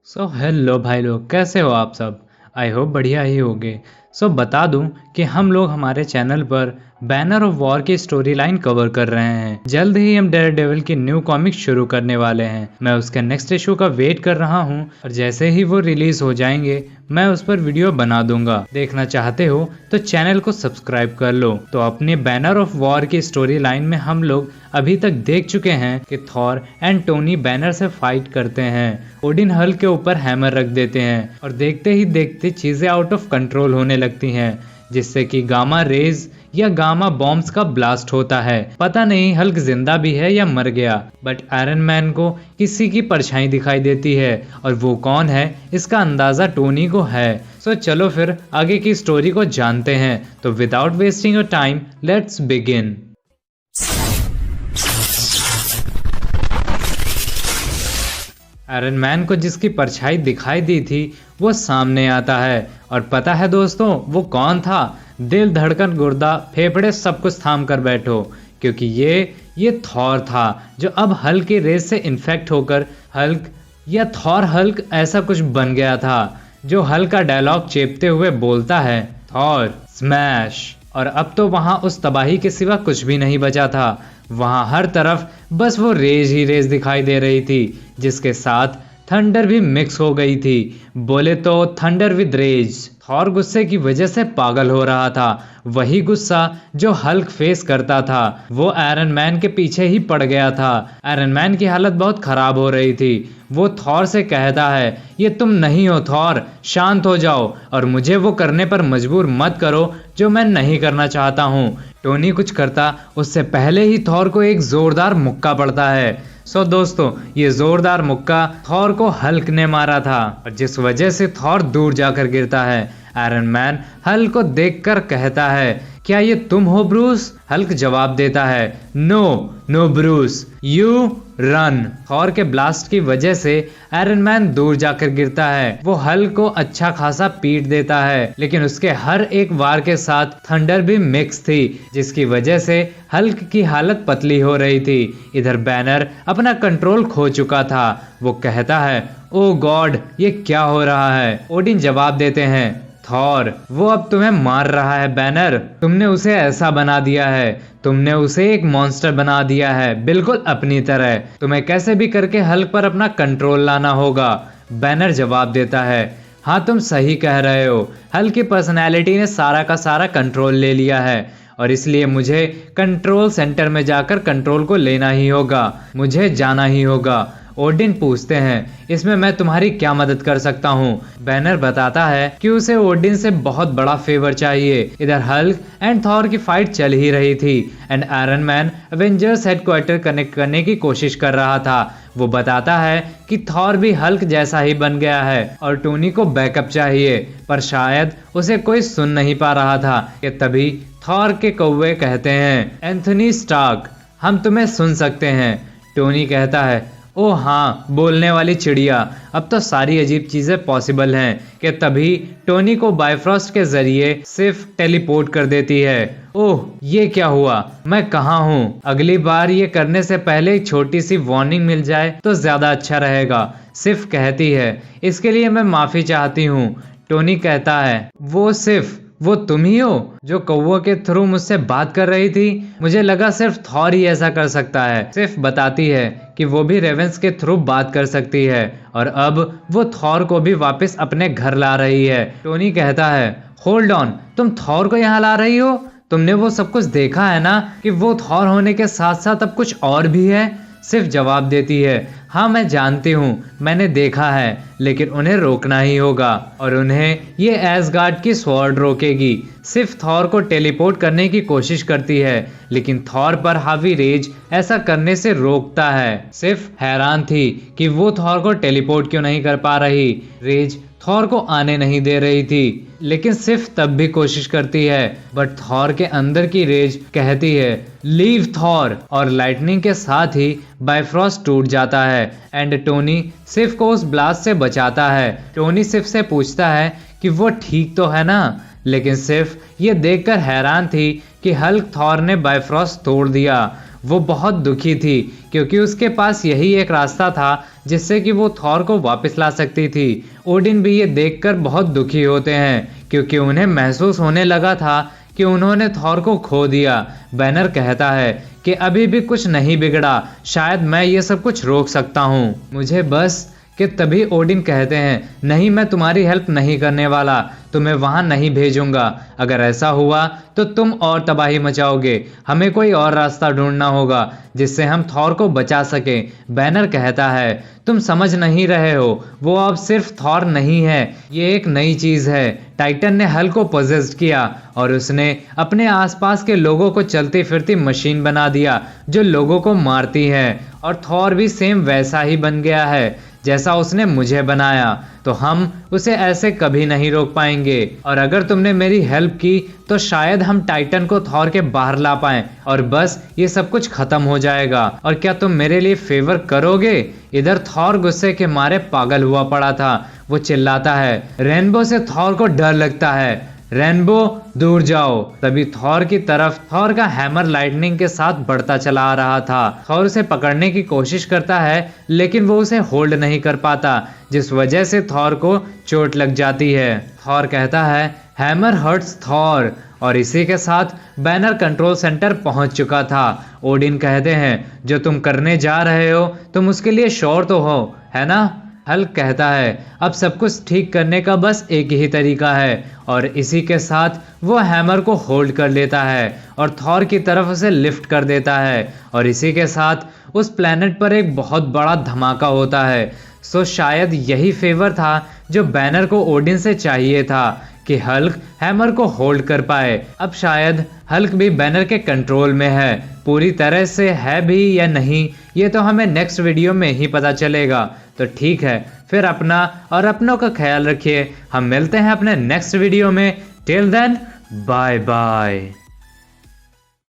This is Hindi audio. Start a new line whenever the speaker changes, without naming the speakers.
हेलो भाई लोग, कैसे हो आप सब। आई होप बढ़िया ही होगे। बता दूं कि हम लोग हमारे चैनल पर बैनर ऑफ वॉर की स्टोरी लाइन कवर कर रहे हैं। जल्द ही हम डेयर डेविल की न्यू कॉमिक्स शुरू करने वाले हैं। मैं उसके नेक्स्ट इशू का वेट कर रहा हूं और जैसे ही वो रिलीज हो जाएंगे मैं उस पर वीडियो बना दूंगा। देखना चाहते हो तो चैनल को सब्सक्राइब कर लो। तो अपने बैनर ऑफ वॉर की स्टोरी लाइन में हम लोग अभी तक देख चुके हैं कि थॉर एंड टोनी बैनर से फाइट करते हैं। ओडिन हल्क के ऊपर हैमर रख देते हैं और देखते ही देखते चीजें आउट ऑफ कंट्रोल होने लगती हैं, जिससे कि गामा रेज या गामा बॉम्ब्स का ब्लास्ट होता है। पता नहीं हल्क जिंदा भी है या मर गया, बट आयरन मैन को किसी की परछाई दिखाई देती है और वो कौन है इसका अंदाजा टोनी को है। चलो फिर आगे की स्टोरी को जानते हैं। तो without wasting your time let's begin. Iron man को जिसकी परछाई दिखाई दी थी वो सामने आता है और पता है दोस्तों वो कौन था। दिल, धड़कन, गुर्दा, फेफड़े सब कुछ थाम कर बैठो, क्योंकि ये थॉर था जो अब हल्क की रेस से इन्फेक्ट होकर हल्क या थॉर हल्क ऐसा कुछ बन गया था, जो हल्क का डायलॉग चेपते हुए बोलता है, थॉर स्मैश। और अब तो वहां उस तबाही के सिवा कुछ भी नहीं बचा था। वहां हर तरफ बस वो रेज ही रेज दिखाई दे रही थी, जिसके साथ थंडर भी मिक्स हो गई थी। बोले तो थंडर विद रेज। थॉर गुस्से की वजह से पागल हो रहा था, वही गुस्सा जो हल्क फेस करता था। वो आयरन मैन के पीछे ही पड़ गया था। आयरन मैन की हालत बहुत खराब हो रही थी। वो थॉर से कहता है, ये तुम नहीं हो थॉर, शांत हो जाओ और मुझे वो करने पर मजबूर मत करो जो मैं नहीं करना चाहता हूँ। टोनी कुछ करता उससे पहले ही थॉर को एक जोरदार मुक्का पड़ता है। दोस्तों, ये जोरदार मुक्का थॉर को हल्क ने मारा था और जिस वजह से थॉर दूर जाकर गिरता है। आयरन मैन हल्क को देखकर कहता है, क्या ये तुम हो ब्रूस? हल्क जवाब देता है, no Bruce, you run. Thor के ब्लास्ट की वजह से आयरन मैन दूर जाकर गिरता है। वो हल्क को अच्छा खासा पीट देता है, लेकिन उसके हर एक वार के साथ थंडर भी मिक्स थी, जिसकी वजह से हल्क की हालत पतली हो रही थी। इधर बैनर अपना कंट्रोल खो चुका था। वो कहता है, ओ गॉड, ये क्या हो रहा है? ओडिन जवाब देते हैं, थॉर वो अब तुम्हें मार रहा है बैनर, तुमने उसे ऐसा बना दिया है, तुमने उसे एक मॉन्स्टर बना दिया है, बिल्कुल अपनी तरह। तुम्हें कैसे भी करके हल्क पर अपना कंट्रोल लाना होगा। बैनर जवाब देता है, हाँ तुम सही कह रहे हो, हल्क की पर्सनैलिटी ने सारा का सारा कंट्रोल ले लिया है और इसलिए मुझे कंट्रोल सेंटर में जाकर कंट्रोल को लेना ही होगा, मुझे जाना ही होगा। ओडिन पूछते हैं, इसमें मैं तुम्हारी क्या मदद कर सकता हूँ? बैनर बताता है कि उसे ओडिन से बहुत बड़ा फेवर चाहिए। इधर हल्क एंड थॉर की फाइट चल ही रही थी and iron man Avengers headquarter connect करने की कोशिश कर रहा था। वो बताता है कि थॉर भी हल्क जैसा ही बन गया है और टोनी को बैकअप चाहिए, पर शायद उसे कोई सुन नहीं पा रहा था कि तभी थॉर के कौवे कहते हैं, एंथनी स्टार्क, हम तुम्हें सुन सकते हैं। टोनी कहता है, ओ हाँ, बोलने वाली चिड़िया, अब तो सारी अजीब चीजें पॉसिबल हैं। कि तभी टोनी को बायफ्रॉस्ट के जरिए सिर्फ टेलीपोर्ट कर देती है। ओह, ये क्या हुआ? मैं कहाँ हूँ? अगली बार ये करने से पहले एक छोटी सी वार्निंग मिल जाए तो ज्यादा अच्छा रहेगा, सिर्फ कहती है। इसके लिए मैं माफी चाहती हूँ। टोनी कहता है, वो तुम ही हो जो कौवों के थ्रू मुझसे बात कर रही थी? मुझे लगा सिर्फ थॉर ही ऐसा कर सकता है। सिर्फ बताती है कि वो भी रेवेंस के थ्रू बात कर सकती है और अब वो थॉर को भी वापस अपने घर ला रही है। टोनी कहता है, होल्ड ऑन, तुम थॉर को यहाँ ला रही हो? तुमने वो सब कुछ देखा है ना कि वो थॉर होने के साथ साथ अब कुछ और भी है? सिर्फ जवाब देती है, हाँ मैं जानती हूँ, मैंने देखा है, लेकिन उन्हें रोकना ही होगा और उन्हें ये एसगार्ड की स्वॉर्ड रोकेगी। सिर्फ थॉर को टेलीपोर्ट करने की कोशिश करती है, लेकिन थॉर पर हावी रेज ऐसा करने से रोकता है। सिर्फ हैरान थी कि वो थॉर को टेलीपोर्ट क्यों नहीं कर पा रही। रेज थॉर को आने नहीं दे रही थी, लेकिन सिर्फ तब भी कोशिश करती है, बट थॉर के अंदर की रेज कहती है, लीव थॉर, और लाइटनिंग के साथ ही बायफ्रॉस्ट टूट जाता है एंड टोनी सिर्फ को उस ब्लास्ट से बचाता है। टोनी सिर्फ से पूछता है कि वो ठीक तो है ना, लेकिन सिर्फ ये देखकर हैरान थी कि हल्क थॉर ने बायफ्रॉस्ट तोड़ दिया। वो बहुत दुखी थी क्योंकि उसके पास यही एक रास्ता था जिससे कि वो थॉर को वापस ला सकती थी। ओडिन भी ये देखकर बहुत दुखी होते हैं क्योंकि उन्हें महसूस होने लगा था कि उन्होंने थॉर को खो दिया। बैनर कहता है कि अभी भी कुछ नहीं बिगड़ा, शायद मैं ये सब कुछ रोक सकता हूँ, मुझे बस कि तभी ओडिन कहते हैं नहीं, मैं तुम्हारी हेल्प नहीं करने वाला, तुम्हें वहां नहीं भेजूंगा। अगर ऐसा हुआ तो तुम और तबाही मचाओगे, हमें कोई और रास्ता ढूंढना होगा जिससे हम थॉर को बचा सके। बैनर कहता है तुम समझ नहीं रहे हो, वो अब सिर्फ थॉर नहीं है, ये एक नई चीज है। टाइटन ने हल को पोजेस्ड किया और उसने अपने आसपास के लोगों को चलती फिरती मशीन बना दिया जो लोगों को मारती है। और थॉर भी सेम वैसा ही बन गया है जैसा उसने मुझे बनाया, तो हम उसे ऐसे कभी नहीं रोक पाएंगे। और अगर तुमने मेरी हेल्प की तो शायद हम टाइटन को थॉर के बाहर ला पाएं और बस ये सब कुछ खत्म हो जाएगा। और क्या तुम मेरे लिए फेवर करोगे? इधर थॉर गुस्से के मारे पागल हुआ पड़ा था। वो चिल्लाता है। रेनबो से थॉर को डर लगता है। रेनबो दूर जाओ। तभी थॉर की तरफ थॉर का हैमर लाइटनिंग के साथ बढ़ता चला आ रहा था। थॉर उसे पकड़ने की कोशिश करता है लेकिन वो उसे होल्ड नहीं कर पाता, जिस वजह से थॉर को चोट लग जाती है। थॉर कहता है हैमर हर्ट्स थॉर, और इसी के साथ बैनर कंट्रोल सेंटर पहुंच चुका था। ओडिन कहते हैं जो तुम करने जा रहे हो तुम उसके लिए श्योर तो हो, है ना? हल्क कहता है अब सब कुछ ठीक करने का बस एक ही तरीका है, और इसी के साथ वो हैमर को होल्ड कर लेता है और थॉर की तरफ उसे लिफ्ट कर देता है। और इसी के साथ उस प्लेनेट पर एक बहुत बड़ा धमाका होता है। सो शायद यही फेवर था जो बैनर को ओडिन से चाहिए था कि हल्क हैमर को होल्ड कर पाए। अब शायद हल्क भी बैनर के कंट्रोल में है, पूरी तरह से है भी या नहीं ये तो हमें नेक्स्ट वीडियो में ही पता चलेगा। तो ठीक है, फिर अपना और अपनों का ख्याल रखिए। हम मिलते हैं अपने नेक्स्ट वीडियो में। Till then bye bye.